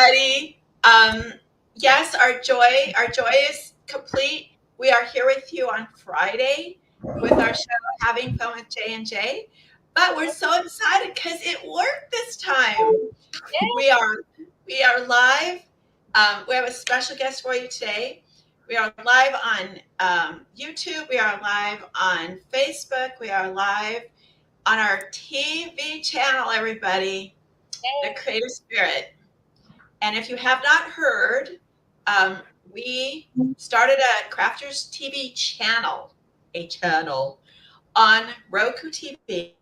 everybody. Yes, our joy is complete. We are here with you on Friday with our show Having Fun with J and J. But we're so excited because it worked this time. We are we are live. We have a special guest for you today. We are live on YouTube. We are live on Facebook. We are live on our TV channel, everybody. The Creative Spirit. And if you have not heard, we started a Crafters TV channel, on Roku TV,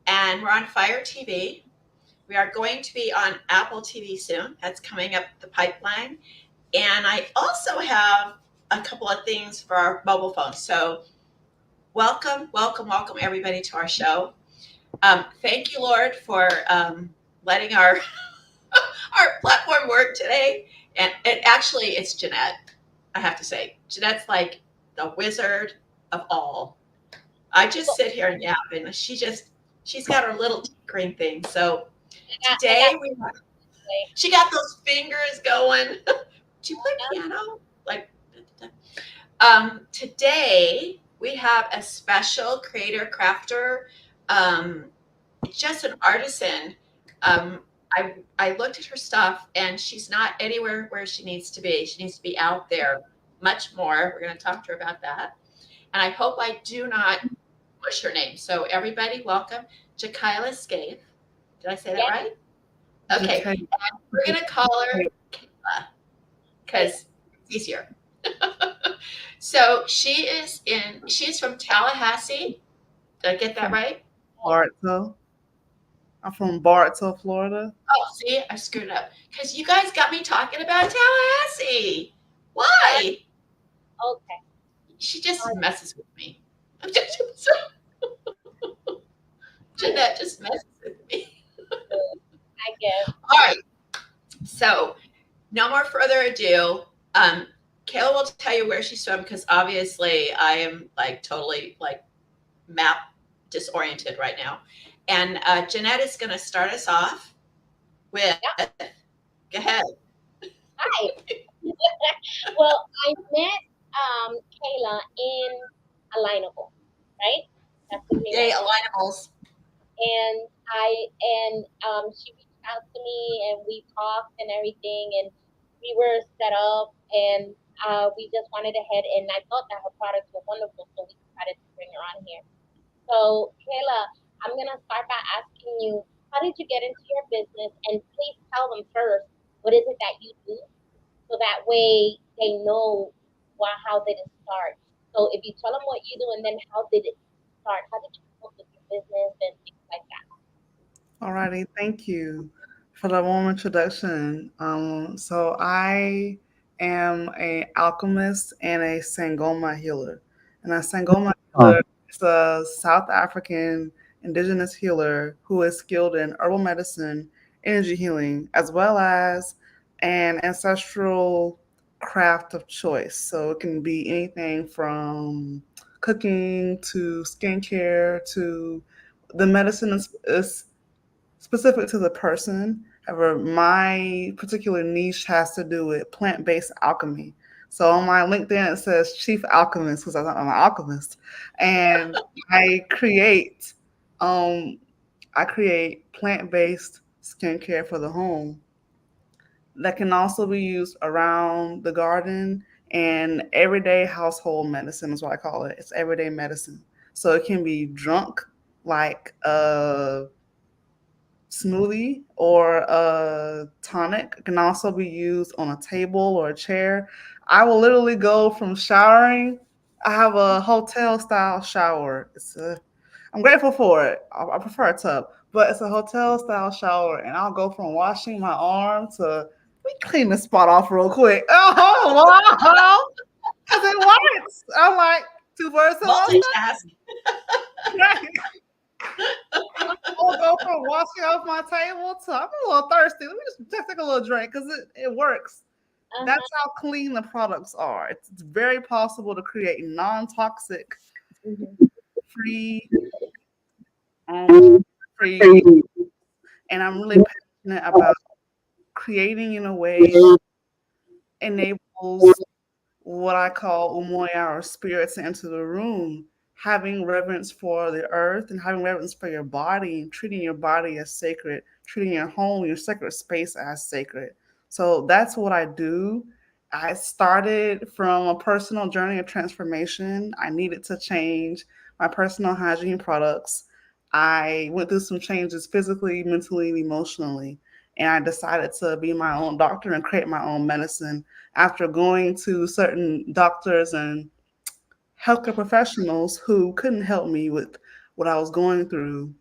and we're on Fire TV. We are going to be on Apple TV soon. That's coming up the pipeline. And I also have a couple of things for our mobile phones. So welcome everybody to our show. Thank you, Lord, for letting our platform work today. And it's Jeanette. I have to say, Jeanette's like the wizard of all. I just sit here and yap, and she's got her little green thing. So today she got those fingers going. Do you play piano? Like, today we have a special creator crafter. Just an artisan. I looked at her stuff, and she's not anywhere where she needs to be. She needs to be out there much more. We're going to talk to her about that. And I hope I do not push her name. So everybody, welcome, Jakila Scaife. Did I say that right? Okay. And we're going to call her Kayla because it's easier. So she's from Tallahassee. Did I get that right? Bartow. I'm from Bartow, Florida. Oh, see, I screwed up because you guys got me talking about Tallahassee. Why? Okay. She just messes with me. Jeanette just messes with me. I guess. All right. So, no more further ado. Kayla will tell you where she's from because obviously I am like totally like map disoriented right now. And Jeanette is going to start us off with, go ahead. Hi. Well, I met Kayla in Alignable, right? That's the name. Yay, Alignables. And she reached out to me, and we talked and everything, and we were set up, and we just wanted to head, and I thought that her products were wonderful, so we decided to bring her on here. So, Kayla, I'm going to start by asking you, how did you get into your business? And please tell them first, what is it that you do? So that way they know how did it start. So if you tell them what you do and then how did it start? How did you come up with your business and things like that? Alrighty, thank you for the warm introduction. So I am an alchemist and a Sangoma healer. And a Sangoma healer is a South African indigenous healer who is skilled in herbal medicine, energy healing, as well as an ancestral craft of choice. So it can be anything from cooking to skincare to the medicine is specific to the person. However, my particular niche has to do with plant-based alchemy. So on my LinkedIn, it says Chief Alchemist because I'm an alchemist, and I create plant-based skincare for the home that can also be used around the garden, and everyday household medicine is what I call it. It's everyday medicine. So it can be drunk like a smoothie or a tonic. It can also be used on a table or a chair. I will literally go from showering. I have a hotel style shower. I'm grateful for it. I prefer a tub, but it's a hotel style shower, and I'll go from washing my arm to we clean the spot off real quick. Oh, wow. Because it works. I'm like, 2 birds in one stone. I'll go from washing off my table to I'm a little thirsty. Let me just take a little drink because it works. That's how clean the products are. It's very possible to create non-toxic, free, and I'm really passionate about creating in a way enables what I call umoya or spirits to enter the room, having reverence for the earth and having reverence for your body, and treating your body as sacred, treating your home, your sacred space as sacred. So that's what I do. I started from a personal journey of transformation. I needed to change my personal hygiene products. I went through some changes physically, mentally, and emotionally. And I decided to be my own doctor and create my own medicine after going to certain doctors and healthcare professionals who couldn't help me with what I was going through.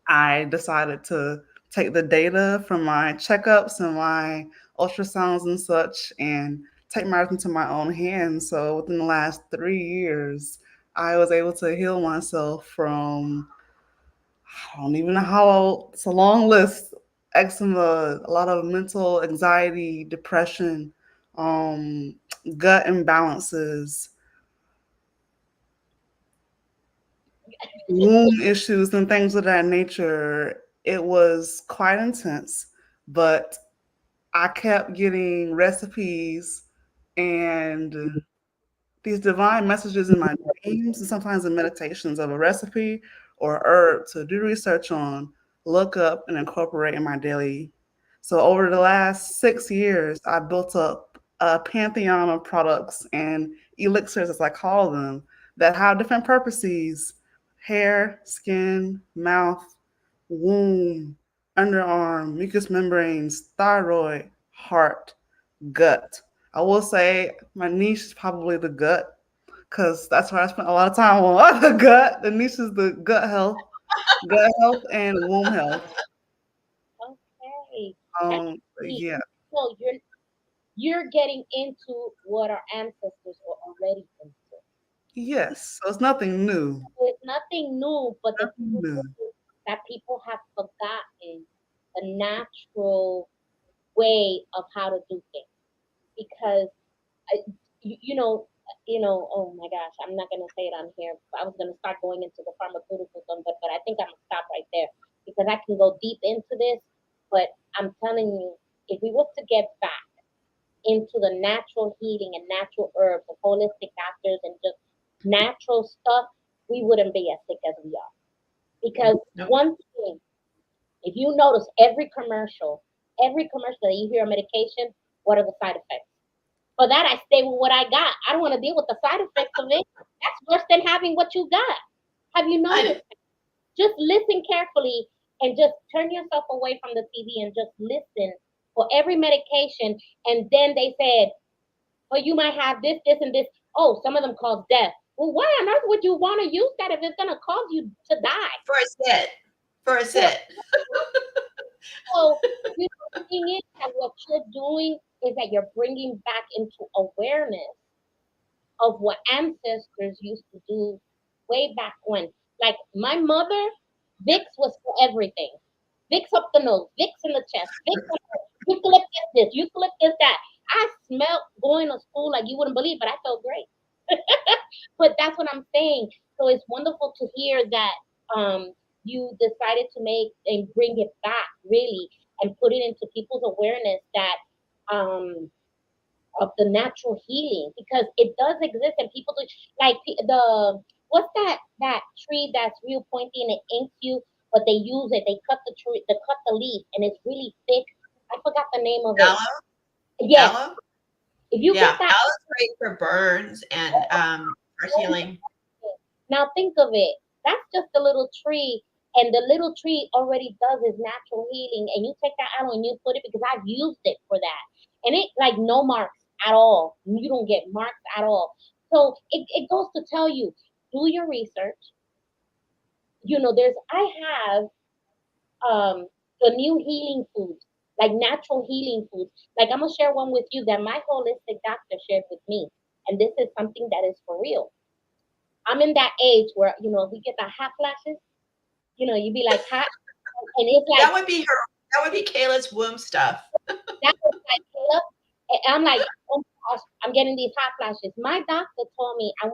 I decided to take the data from my checkups and my ultrasounds and such and take matters into my own hands. So within the last 3 years, I was able to heal myself from, I don't even know how, it's a long list, eczema, a lot of mental anxiety, depression, um, gut imbalances, womb issues, and things of that nature. It was quite intense, but I kept getting recipes and these divine messages in my dreams and sometimes in meditations of a recipe or a herb to do research on, look up, and incorporate in my daily. So over the last 6 years, I built up a pantheon of products and elixirs, as I call them, that have different purposes: hair, skin, mouth, womb, underarm, mucous membranes, thyroid, heart, gut. I will say my niche is probably the gut because that's where I spent a lot of time on the gut. The niche is the gut health and womb health. Okay. That's But neat. yeah, So you're getting into what our ancestors were already into. yes. So it's nothing new. So it's nothing new, but the Nothing thing new. is that people have forgotten the natural way of how to do things. Because I, oh my gosh, I'm not gonna say it on here. I was gonna start going into the pharmaceutical one, but I think I'm gonna stop right there because I can go deep into this. But I'm telling you, if we was to get back into the natural healing and natural herbs and holistic doctors and just natural stuff, we wouldn't be as sick as we are. Because Nope. one thing, if you notice every commercial that you hear a medication, what are the side effects? For that, I stay with what I got. I don't want to deal with the side effects of it. That's worse than having what you got. Have you I noticed? Just listen carefully and just turn yourself away from the TV and just listen for every medication. And then they said, well, you might have this, this, and this. Oh, some of them cause death. Well, why on earth would you want to use that if it's going to cause you to die? for a sit. For a For sit. So, the thing is that what you're doing is that you're bringing back into awareness of what ancestors used to do way back when. Like my mother, Vicks was for everything. Vicks up the nose, Vicks in the chest, Vicks up the, eucalyptus this, eucalyptus that. I smelled going to school like you wouldn't believe, but I felt great. But that's what I'm saying. So it's wonderful to hear that you decided to make and bring it back really and put it into people's awareness that of the natural healing because it does exist and people do like the what's that tree that's real pointy and it inks you, but they use it. They cut the tree, they cut the leaf, and it's really thick. I forgot the name of it. Aloe? Yes, Aloe? if you get Yeah. that. Aloe's great for burns and for healing. Now think of it. That's just a little tree, and the little tree already does its natural healing. And you take that aloe and you put it because I've used it for that, and it like no marks at all. You don't get marks at all. So it goes to tell you, do your research. There's I have the new healing foods, like natural healing foods. Like I'm gonna share one with you that my holistic doctor shared with me, and this is something that is for real. I'm in that age where we get the hot flashes. You be like hot, and it's like That would be her. That would be Kayla's womb stuff. that was like Caleb. And I'm like, oh my gosh, I'm getting these hot flashes. My doctor told me I'm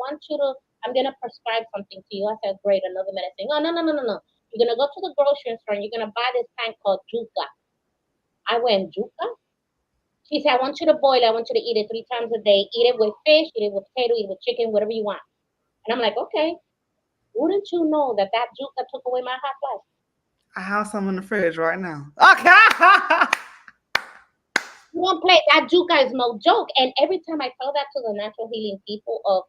gonna prescribe something to you. I said, great, another medicine. Oh no no no no no. You're gonna go to the grocery store and you're gonna buy this plant called Juica. I went, yuca? She said, I want you to boil it. I want you to eat it 3 times a day. Eat it with fish, eat it with potato, eat it with chicken, whatever you want. And I'm like, okay. Wouldn't you know that that yuca took away my hot flash? I have some in the fridge right now. Okay. You don't play. That yuca is no joke. And every time I tell that to the natural healing people of,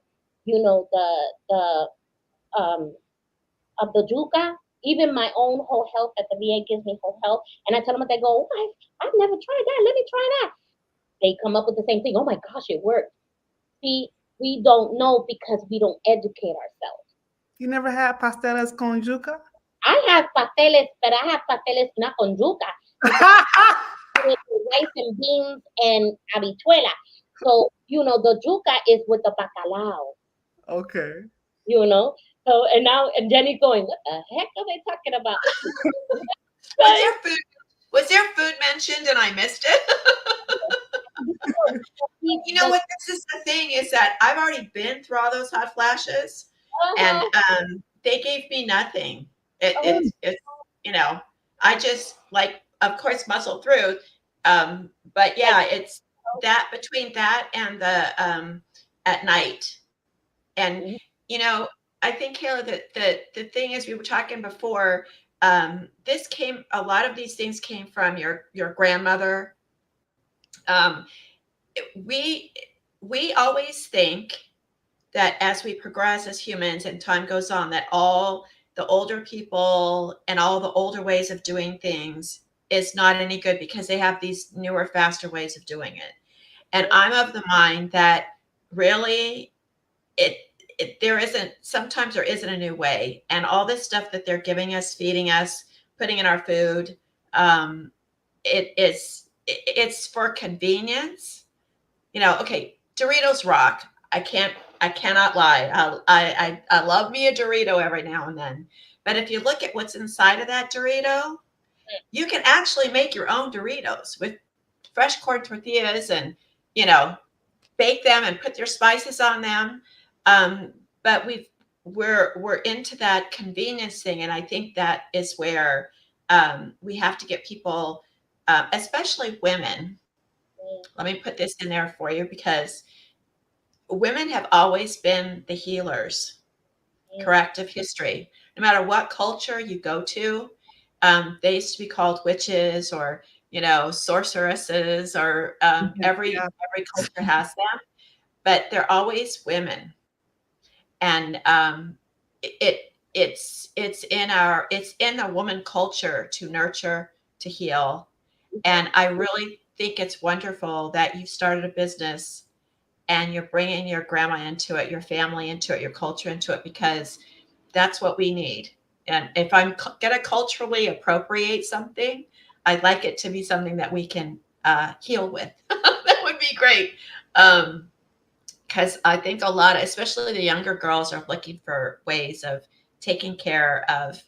um the yuca, even my own whole health at the VA gives me whole health. And I tell them, they go, oh, I've never tried that. Let me try that. They come up with the same thing. Oh my gosh, it works. See, we don't know because we don't educate ourselves. You never had pasteles con yuca? I have pasteles, but I have pasteles not con yuca because with rice and beans and habichuela. So, the yuca is with the bacalao, Okay. you know. So, and Jenny's going, what the heck are they talking about? Was But there food? Was there food mentioned and I missed it? You know what? This is the thing is that I've already been through all those hot flashes, and uh-huh. they gave me nothing. Oh, It's I just like, of course, muscle through. But like, yeah, it's that between that and the at night. And mhm, you know, I think, Kayla, that the thing is, we were talking before. This came. A lot of these things came from your grandmother. Um, we we always think that as we progress as humans and time goes on, that all the older people and all the older ways of doing things is not any good because they have these newer, faster ways of doing it. And I'm of the mind that really it, there isn't, sometimes there isn't a new way, and all this stuff that they're giving us, feeding us, putting in our food, it's for convenience. Okay, Doritos rock. I cannot lie. I love me a Dorito every now and then. But if you look at what's inside of that Dorito, you can actually make your own Doritos with fresh corn tortillas and, you know, bake them and put your spices on them. But we're into that convenience thing, and I think that is where we have to get people, especially women. Let me put this in there for you because women have always been the healers, correct, of history. No matter what culture you go to, they used to be called witches or sorceresses, or every Yeah. culture has them, but they're always women, and it's in the woman culture to nurture, to heal, and I really think it's wonderful that you started a business and you're bringing your grandma into it, your family into it, your culture into it, because that's what we need. And if I'm going to culturally appropriate something, I'd like it to be something that we can heal with. That would be great. Because I think a lot, especially the younger girls, are looking for ways of taking care of,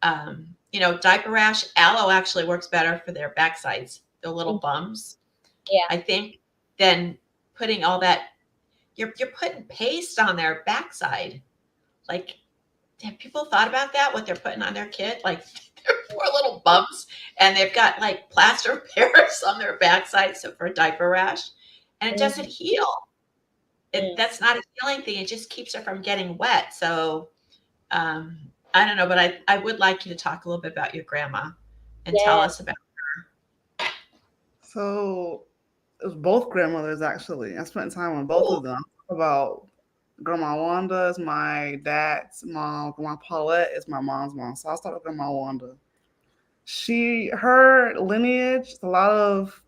diaper rash. Aloe actually works better for their backsides, the little bums, yeah, I think, than putting all that. You're putting paste on their backside. Like, have people thought about that? What they're putting on their kid? Like, their poor little bumps, and they've got like plaster of Paris on their backside, so for a diaper rash, and it doesn't mhm, heal. mm, That's not a healing thing. It just keeps it from getting wet. So um, I don't know, but I would like you to talk a little bit about your grandma and tell yeah, us about. So it was both grandmothers actually. I spent time with both Oh, of them. About Grandma Wanda is my dad's mom. Grandma Paulette is my mom's mom. So I'll start with Grandma Wanda. Her lineage, a lot of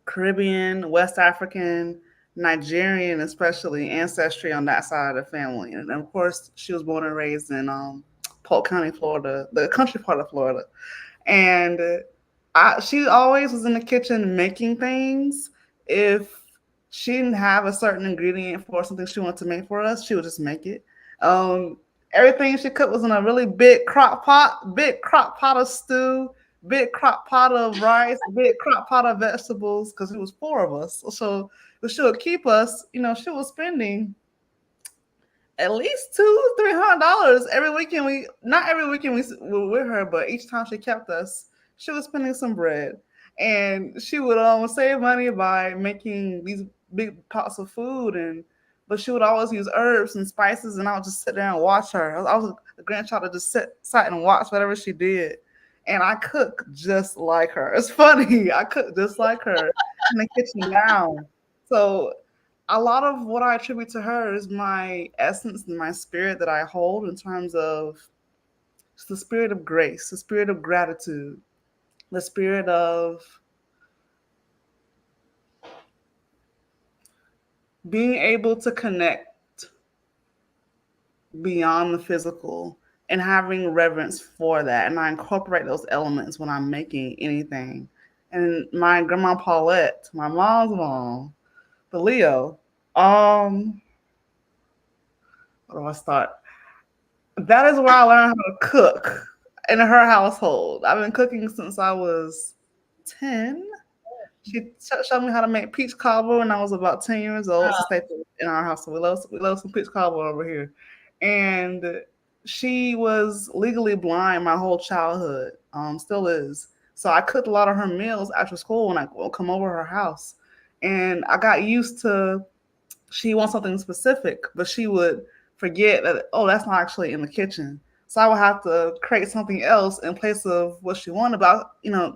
Caribbean, West African, Nigerian, especially ancestry on that side of the family. And of course, she was born and raised in Polk County, Florida, the country part of Florida. And she always was in the kitchen making things. If she didn't have a certain ingredient for something she wanted to make for us, she would just make it. Um, Everything she cooked was in a really big crock pot of stew, big crock pot of rice, big crock pot of vegetables, because it was four of us. So she would keep us, she was spending at least $200-300 every weekend. We not every weekend we were with her, but each time she kept us, she was spending some bread. And she would save money by making these big pots of food, and but she would always use herbs and spices, and I would just sit there and watch her. I was a grandchild that just sat and watched whatever she did, and I cook just like her. It's funny, I cook just like her in the kitchen now. So a lot of what I attribute to her is my essence and my spirit that I hold in terms of the spirit of grace, the spirit of gratitude, the spirit of being able to connect beyond the physical and having reverence for that. And I incorporate those elements when I'm making anything. And my grandma Paulette, my mom's mom, the Leo, um, where do I start? That is where I learned how to cook in her household. I've been cooking since I was 10. She showed me how to make peach cobbler when I was about 10 years old. It's a staple in our house. So we love some peach cobbler over here. And she was legally blind my whole childhood, still is. So I cooked a lot of her meals after school when I would come over her house. And I got used to she wants something specific, but she would forget that, oh, that's not actually in the kitchen. So I would have to create something else in place of what she wanted, but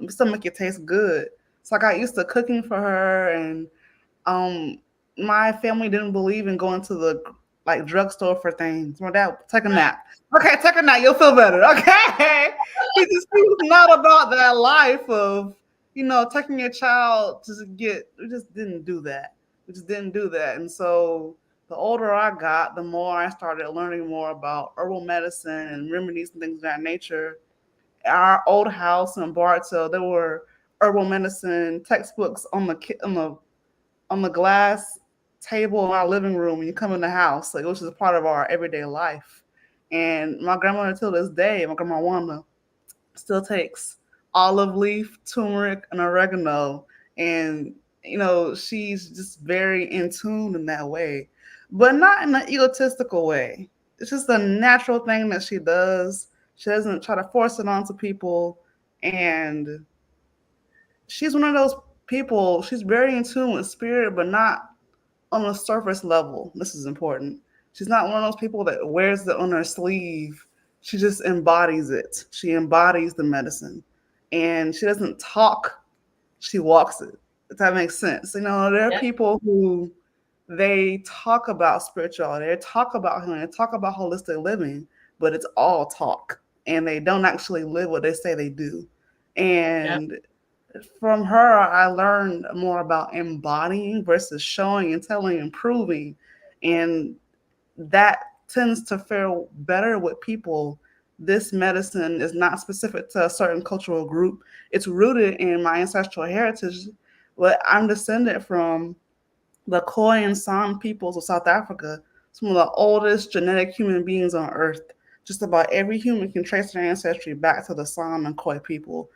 still make it taste good. So I got used to cooking for her, and um, my family didn't believe in going to the like drugstore for things. My dad, take a nap. Okay, take a nap. You'll feel better. Okay, he was not about that life of taking your child to get. We just didn't do that. We just didn't do that. And so the older I got, the more I started learning more about herbal medicine and remedies and things of that nature. Our old house in Bartow, there were herbal medicine textbooks on the glass table in our living room when you come in the house, like, which is a part of our everyday life. And my grandmother, till this day, my grandma Wanda, still takes olive leaf, turmeric, and oregano. And, she's just very in tune in that way, but not in an egotistical way. It's just a natural thing that she does. She doesn't try to force it onto people. And she's one of those people, she's very in tune with spirit, but not on a surface level. This is important. She's not one of those people that wears it on her sleeve. She just embodies it. She embodies the medicine. And she doesn't talk, she walks it. If that makes sense. There are Yeah. people who they talk about spirituality, they talk about healing, they talk about holistic living, but it's all talk. And they don't actually live what they say they do. Yeah. And from her, I learned more about embodying versus showing and telling and proving. And that tends to fare better with people. This medicine is not specific to a certain cultural group. It's rooted in my ancestral heritage. But I'm descended from the Khoi and San peoples of South Africa, some of the oldest genetic human beings on Earth. Just about every human can trace their ancestry back to the San and Khoi people,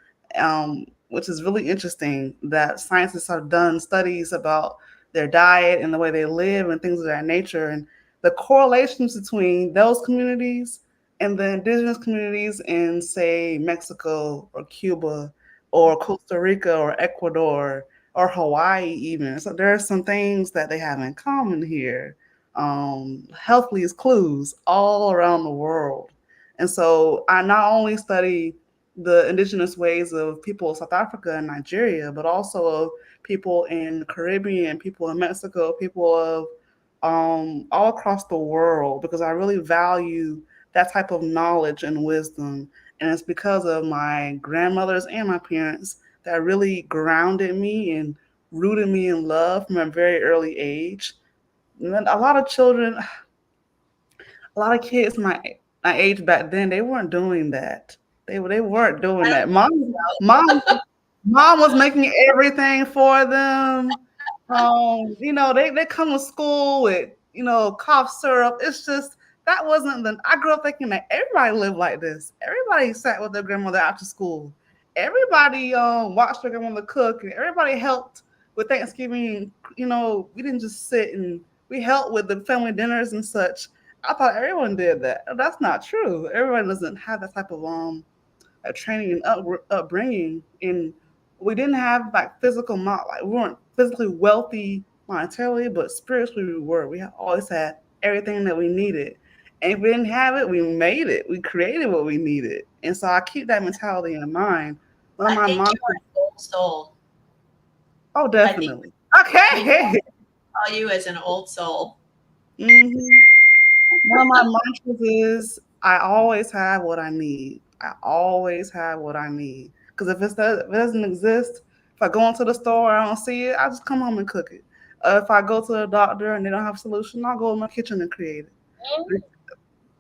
which is really interesting that scientists have done studies about their diet and the way they live and things of that nature. And the correlations between those communities and the indigenous communities in, say, Mexico or Cuba or Costa Rica or Ecuador or Hawaii even. So there are some things that they have in common here. Healthly as clues all around the world. And so I not only study the indigenous ways of people of South Africa and Nigeria, but also of people in the Caribbean, people in Mexico, people of all across the world, because I really value that type of knowledge and wisdom. And it's because of my grandmothers and my parents that really grounded me and rooted me in love from a very early age. And then a lot of children, a lot of kids my age back then, they weren't doing that. They weren't doing I don't that. think Mom Mom was making everything for them. They come to school with, cough syrup. It's just that wasn't the I grew up thinking that everybody lived like this. Everybody sat with their grandmother after school. Everybody watched their grandmother cook, and everybody helped with Thanksgiving. We didn't just sit, and we helped with the family dinners and such. I thought everyone did that. That's not true. Everyone doesn't have that type of training and upbringing. And we didn't have like physical, not like we weren't physically wealthy monetarily, but spiritually we were. We always had everything that we needed. And if we didn't have it, we made it. We created what we needed. And so I keep that mentality in mind. One of I my think you're mantras, an old soul. oh, I think definitely. we Okay. call you as an old soul. hmm One of my mantras is I always have what I need. I always have what I need. Because if it doesn't exist, if I go into the store and I don't see it, I just come home and cook it. If I go to the doctor and they don't have a solution, I'll go in my kitchen and create Mm, it.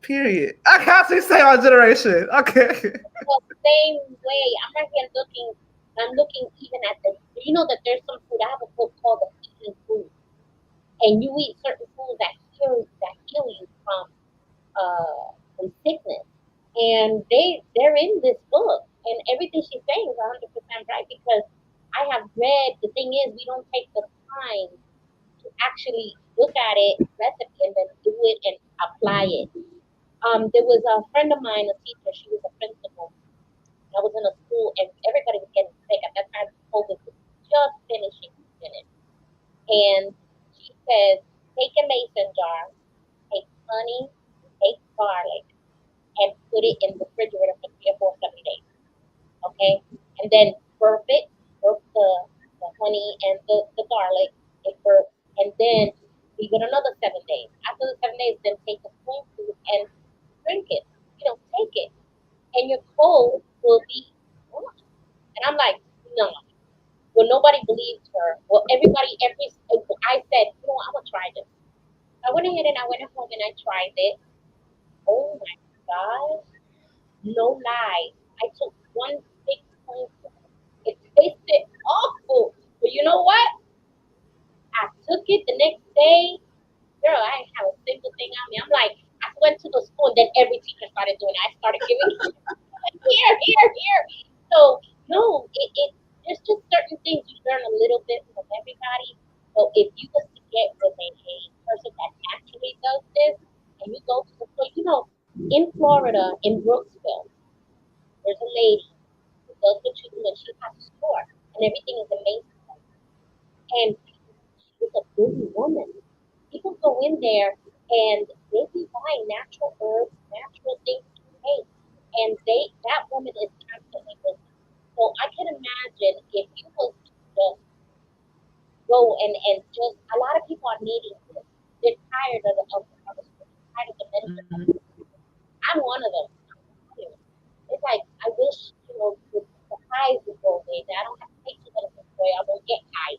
Period. I can't say our generation. Okay. the same way. I'm right here looking. I'm looking even at the. You know that there's some food. I have a book called The Eating Food, and you eat certain foods that heal you from sickness. And they're in this book, and everything she's saying is 100% right because I have read. The thing is, we don't take the time to actually look at it, recipe, and then do it and apply it. There was a friend of mine, a teacher. She was a principal. I was in a school, and everybody was getting sick at that time. COVID was just finishing, finished, and she says, take a mason jar, take honey, take garlic, and put it in the refrigerator for 3 or 4, 7 days. Okay, and then burp the honey and the garlic, it burps, and then leave it another 7 days. After the 7 days, then take a spoonful and drink it. Take it, and your cold will be gone. And I'm like, no. Well, nobody believed her. Well, I said, I'm gonna try this. I went ahead and I went home and I tried it. Oh my gosh, no lie. I took one big spoonful. It tasted awful. But you know what? I took it the next day. Girl, I didn't have a single thing on me. I'm like, I went to the school and then every teacher started doing it. I started giving here, here, here. So no, there's just certain things you learn a little bit from everybody. So if you was to get with a person that actually does this, and you go to the store, in Florida, in Brooksville, there's a lady who does what you do, and she has a store, and everything is amazing. And she's a busy woman. People go in there and they be buying natural herbs, natural things to take, and that woman is constantly busy. So I can imagine if you was to just go and just a lot of people are needing this. They're tired of the tired of the medicine. Mhm. I'm one of them. It's like I wish the highs would go away. That I don't have to take too much away. I won't get high.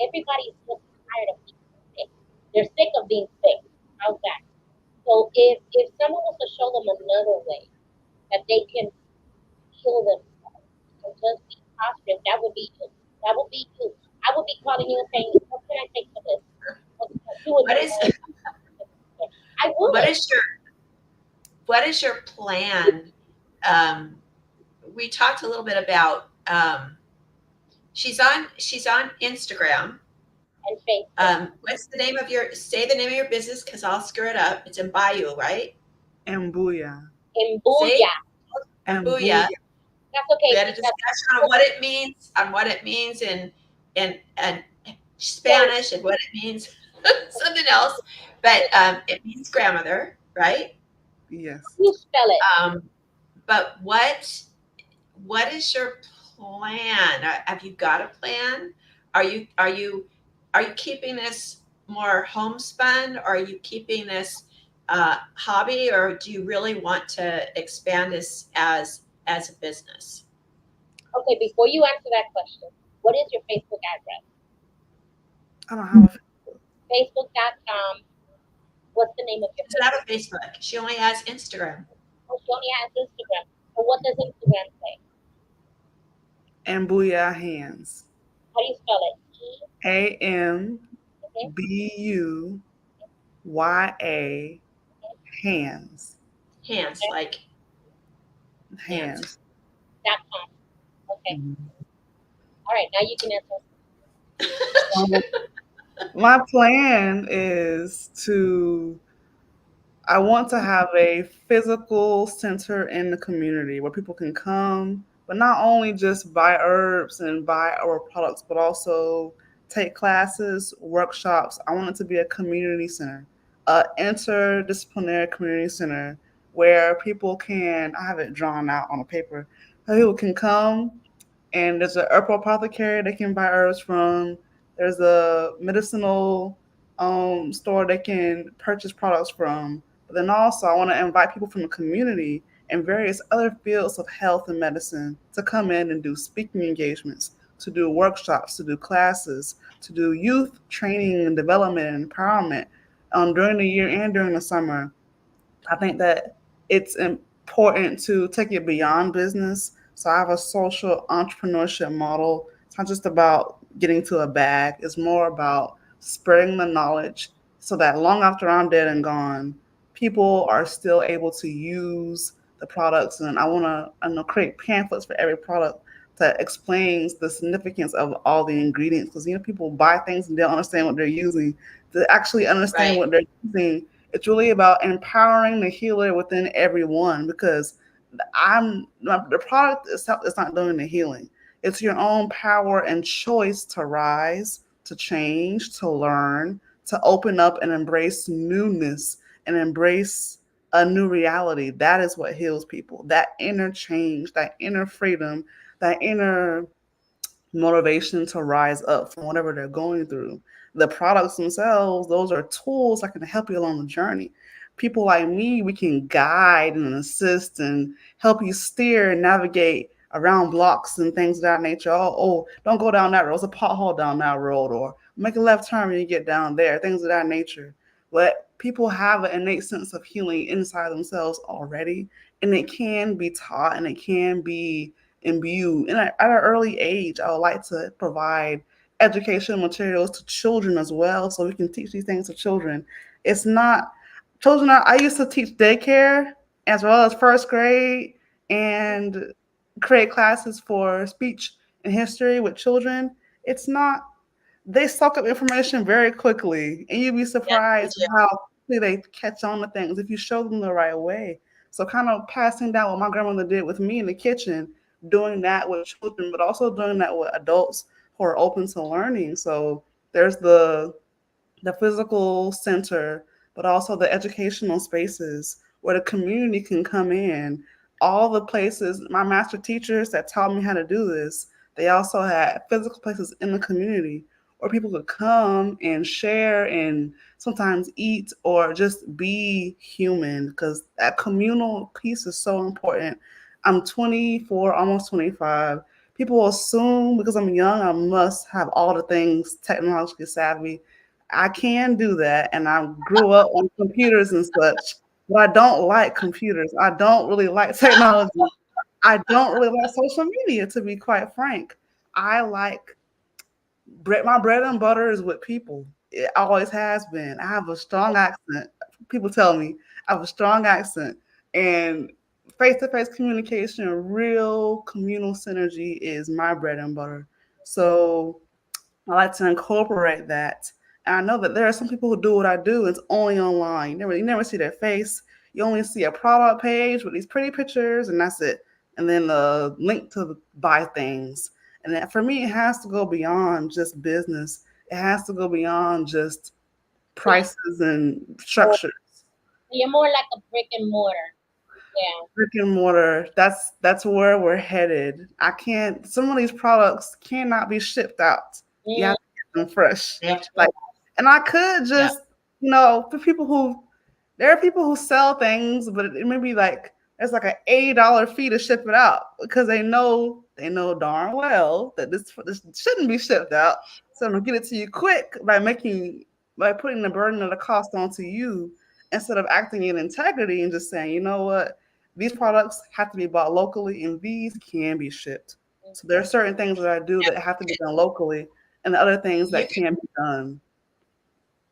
Everybody's just tired of being sick. They're sick of being sick. How's that? So if someone was to show them another way that they can heal themselves and just be prosperous, that would be you. That would be you. I would be calling you and saying, "What can I take for this?" You would What be is going. I what would. is your plan? Um, we talked a little bit about she's on Instagram. And Facebook. What's the name of your say the name of your business because I'll screw it up. It's in Bayou, right? And booyah. And See? booyah. And Booyah. booyah. That's okay We had a because discussion on what it means in so Spanish and what it means something else, but it means grandmother, right? Yes. you spell it. Um, but what is your plan? Have you got a plan? Are you keeping this more homespun? Or are you keeping this hobby, or do you really want to expand this as a business? Okay, before you answer that question, what is your Facebook address? I don't have Facebook.com. What's the name of She your doesn't have business? a Facebook. She only has Instagram. Oh, she only has Instagram. So what does Instagram say? and booyah hands. How do you spell it? Okay, AMBUYA hands. Hands, okay, like hands. Hands. .com. Okay. Mhm. All right, now you can answer. So my plan is I want to have a physical center in the community where people can come, but not only just buy herbs and buy our products, but also take classes, workshops. I want it to be a community center, a interdisciplinary community center where people can, I have it drawn out on a paper, people can come and there's an herbal apothecary they can buy herbs from. There's a medicinal store they can purchase products from. But then also, I want to invite people from the community and various other fields of health and medicine to come in and do speaking engagements, to do workshops, to do classes, to do youth training and development and empowerment during the year and during the summer. I think that it's important to take it beyond business. So I have a social entrepreneurship model. It's not just about getting to a bag, it's more about spreading the knowledge so that long after I'm dead and gone, people are still able to use the products. And I want to create pamphlets for every product that explains the significance of all the ingredients. Because people buy things and they don't understand what they're using. To actually understand Right. what they're using, it's really about empowering the healer within everyone because the product itself is not doing the healing. It's your own power and choice to rise, to change, to learn, to open up and embrace newness and embrace a new reality. That is what heals people. That inner change, that inner freedom, that inner motivation to rise up from whatever they're going through. The products themselves, those are tools that can help you along the journey. People like me, we can guide and assist and help you steer and navigate around blocks and things of that nature. Oh, don't go down that road. It's a pothole down that road, or make a left turn when you get down there, things of that nature. But people have an innate sense of healing inside themselves already, and it can be taught and it can be imbue. And at an early age, I would like to provide educational materials to children as well, so we can teach these things to children. It's not children. I used to teach daycare as well as first grade and create classes for speech and history with children. It's not they soak up information very quickly, and you'd be Yes, they surprised do. how quickly they catch on to things if you show them the right way. So, kind of passing down what my grandmother did with me in the kitchen, doing that with children, but also doing that with adults who are open to learning. So, there's the physical center, but also the educational spaces where the community can come in. All the places, my master teachers that taught me how to do this, they also had physical places in the community where people could come and share and sometimes eat or just be human because that communal piece is so important. I'm 24, almost 25. People assume because I'm young, I must have all the things technologically savvy. I can do that, and I grew up on computers and such, but I don't like computers. I don't really like technology. I don't really like social media, to be quite frank. I like my bread and butter is with people. It always has been. I have a strong accent. People tell me I have a strong accent, and face to face communication, real communal synergy is my bread and butter. So I like to incorporate that. And I know that there are some people who do what I do. It's only online. You never see their face. You only see a product page with these pretty pictures, and that's it. And then the link to buy things. And that, for me, it has to go beyond just business. It has to go beyond just Yeah. prices and So structure. you're more like a brick and mortar. Yeah. Brick and mortar. That's where we're headed. I can't. Some of these products cannot be shipped out. You Mm, have to get them fresh. They have to Like, go. and I could Yeah. just, for people who there are people who sell things, but it may be like there's like an $80 fee to ship it out because they know darn well that this shouldn't be shipped out. So I'm gonna get it to you quick by putting the burden of the cost onto you instead of acting in integrity and just saying, you know what, these products have to be bought locally and these can be shipped. So there are certain things that I do that have to be done locally and the other things You that could can be done.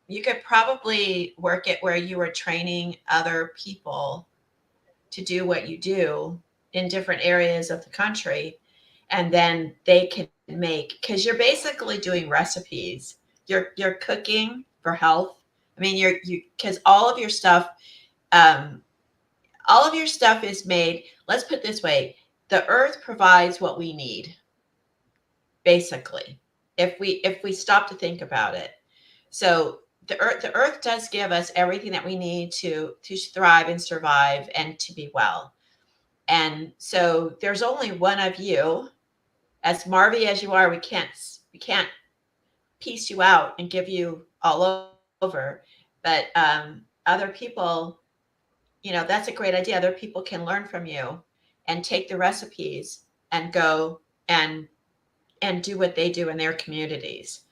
you could probably work it where you were training other people to do what you do in different areas of the country, and then they can make, because you're basically doing recipes. You're cooking for health. I mean, you because um all of your stuff is made. Let's put it this way: the earth provides what we need, basically, if we stop to think about it. So the earth does give us everything that we need to thrive and survive and to be well. And so there's only one of you. As Marvy as you are, we can't piece you out and give you all over. But other people, that's a great idea. Other people can learn from you and take the recipes and go and do what they do in their communities.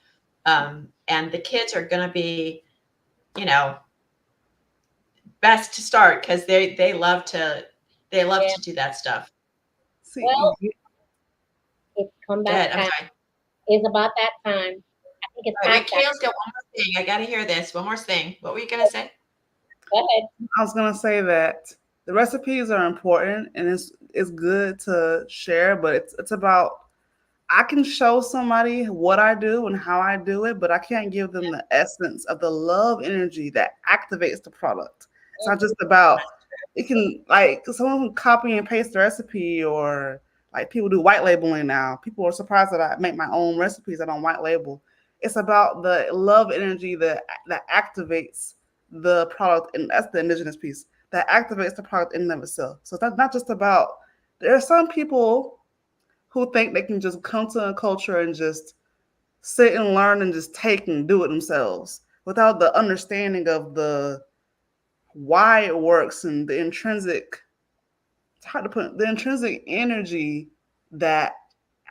And the kids are going to be, you know, best to start because they love to Yeah. do that stuff. See, Well, it's come Go back ahead. I'm time. sorry. It's about that time. I think it's All right, past wait, that. Kale's got one more thing. I got to hear this. One more thing. What were you going to say? Go ahead. I was gonna say that the recipes are important and it's good to share, but it's about I can show somebody what I do and how I do it, but I can't give them the essence of the love energy that activates the product. It's not just about it can like someone who copy and paste the recipe or like people do white labeling now. People are surprised that I make my own recipes. I don't white label. It's about the love energy that activates the product, and that's the indigenous piece that activates the product in and of itself. So it's not just about. There are some people who think they can just come to a culture and just sit and learn and just take and do it themselves without the understanding of the why it works and the intrinsic it's hard to put the intrinsic energy that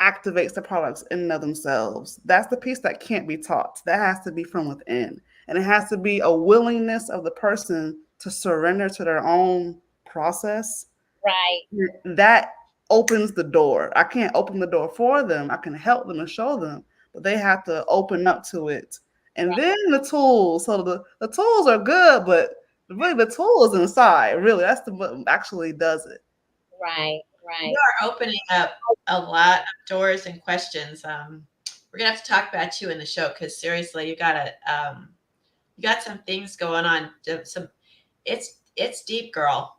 activates the products in and of themselves. That's the piece that can't be taught. That has to be from within. And it has to be a willingness of the person to surrender to their own process Right, that opens the door. I can't open the door for them. I can help them and show them, but they have to open up to it. And right, then the tools. So the tools are good, but really the tool is inside. Really, that's the what actually does it. right, You right. are opening up a lot of doors and questions. We're gonna have to talk about you in the show because seriously, you got some things going on. Some it's deep, girl.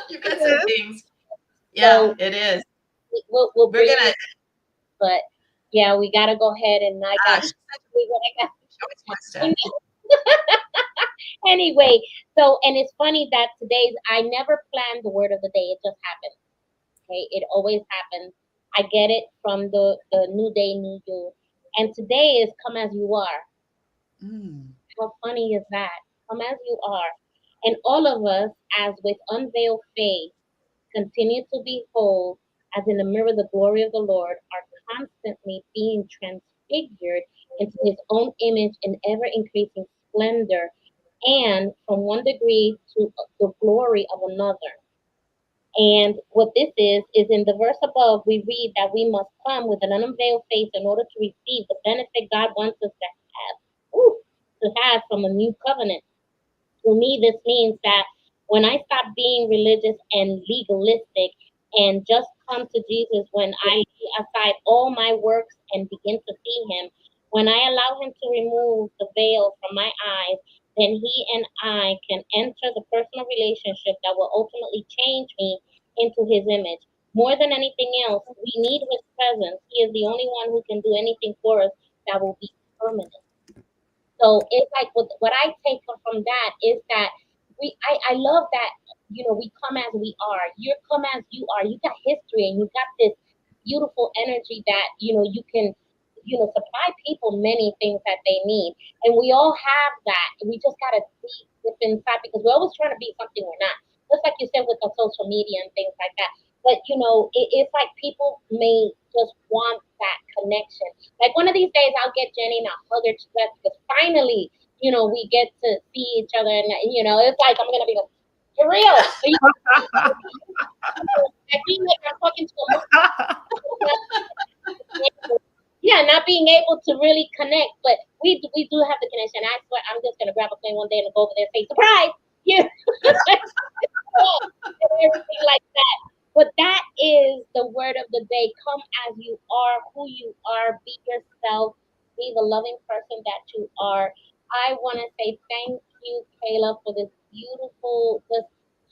You got some It things. Yeah, So it is. we'll We're bring gonna. you, but yeah, we gotta go ahead and I got She what I got. always wants to. Anyway, so and it's funny that today's I never planned the word of the day. It just happened. Okay, it always happens. I get it from the new day, new you, and today is come as you are. Mm. How funny is that? Come as you are, and all of us, as with unveiled face, continue to behold, as in the mirror, the glory of the Lord, are constantly being transfigured into His own image in ever increasing splendor, and from one degree to the glory of another. And what this is in the verse above, we read that we must come with an unveiled face in order to receive the benefit God wants us to have, ooh, to have from a new covenant. To me, this means that when I stop being religious and legalistic and just come to Jesus, when I lay aside all my works and begin to see Him, when I allow Him to remove the veil from my eyes, then He and I can enter the personal relationship that will ultimately change me into His image. More than anything else, we need His presence. He is the only one who can do anything for us that will be permanent. So it's like what I take from that is that I love that we come as we are. You come as you are. You got history and you got this beautiful energy that you can supply people many things that they need, and we all have that. We just gotta see what's inside because we're always trying to be something we're not. Just like you said with the social media and things like that. But it's like people may just want that connection. Like one of these days, I'll get Jenny and I'll hug her to death because finally, we get to see each other, and it's like I'm gonna be like, for real. I feel like I'm talking to a yeah, not being able to really connect, but we do have the connection. I swear, I'm just gonna grab a plane one day and go over there and say surprise, you, and everything like that. But that is the word of the day. Come as you are, who you are. Be yourself. Be the loving person that you are. I want to say thank you, Kayla, for this beautiful, just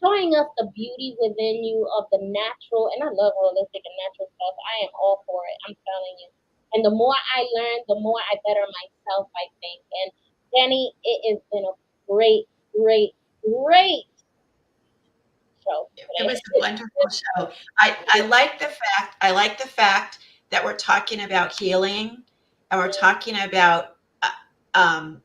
showing us the beauty within you of the natural. And I love holistic and natural stuff. I am all for it. I'm telling you. And the more I learn, the more I better myself, I think. And Jenny, it has been a great, great, great show It was today. a wonderful show. I like the fact that we're talking about healing and we're talking about um,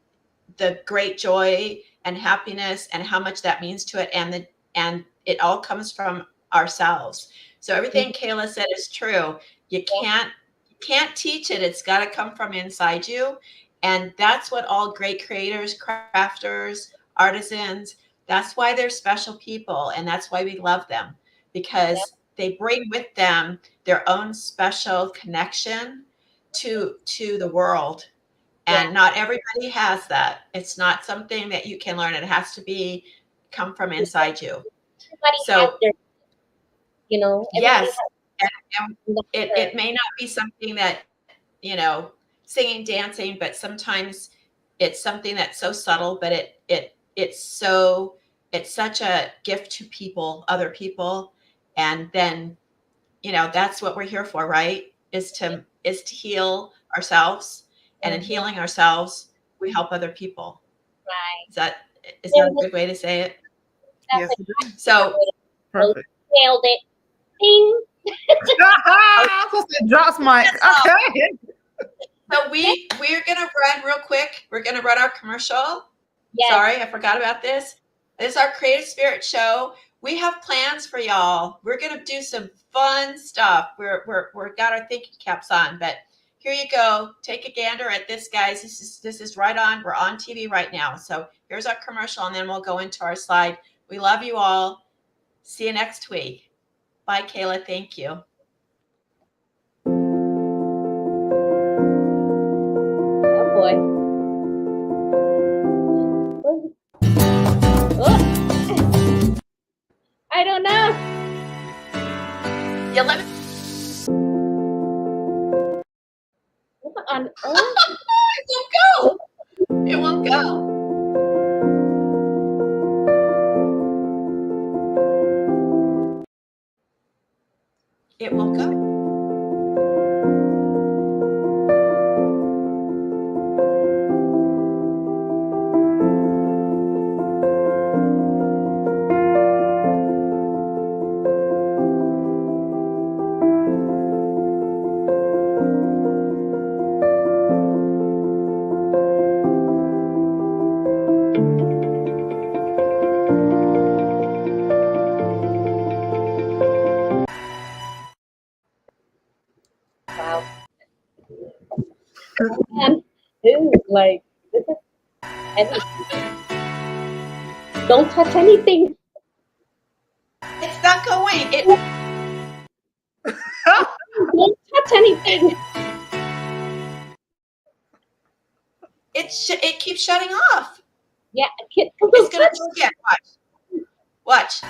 the great joy and happiness and how much that means to it, and it all comes from ourselves. So everything Kayla said is true. You can't teach it. It's got to come from inside you, and that's what all great creators, crafters, artisans. That's why they're special people, and that's why we love them, because they bring with them their own special connection to the world, and not everybody has that. It's not something that you can learn. It has to be come from inside you. Everybody has So their, everybody yes, has and it may not be something that, singing, dancing, but sometimes it's something that's so subtle, but it's such a gift to people, other people. And then, that's what we're here for, right? Is to heal ourselves, and in healing ourselves, we help other people. right. Is that a good way to say it? Yes, That's it is. So Perfect. nailed it. Ding. I was supposed to drop mic. Okay. so we're gonna run real quick. We're gonna run our commercial. Yes. Sorry, I forgot about this. This is our Creative Spirit Show. We have plans for y'all. We're gonna do some fun stuff. We're got our thinking caps on, but here you go. Take a gander at this, guys. This is right on. We're on TV right now. So here's our commercial, and then we'll go into our slide. We love you all. See you next week. Bye, Kayla. Thank you. Oh boy. Oh. I don't know. Yeah, let me. What on earth? It won't go. It won't go. Wow. And dude, like, this is heavy. Don't touch anything. It's not going. Don't touch anything. It keeps shutting off. Yeah, It's gonna do it again. Watch.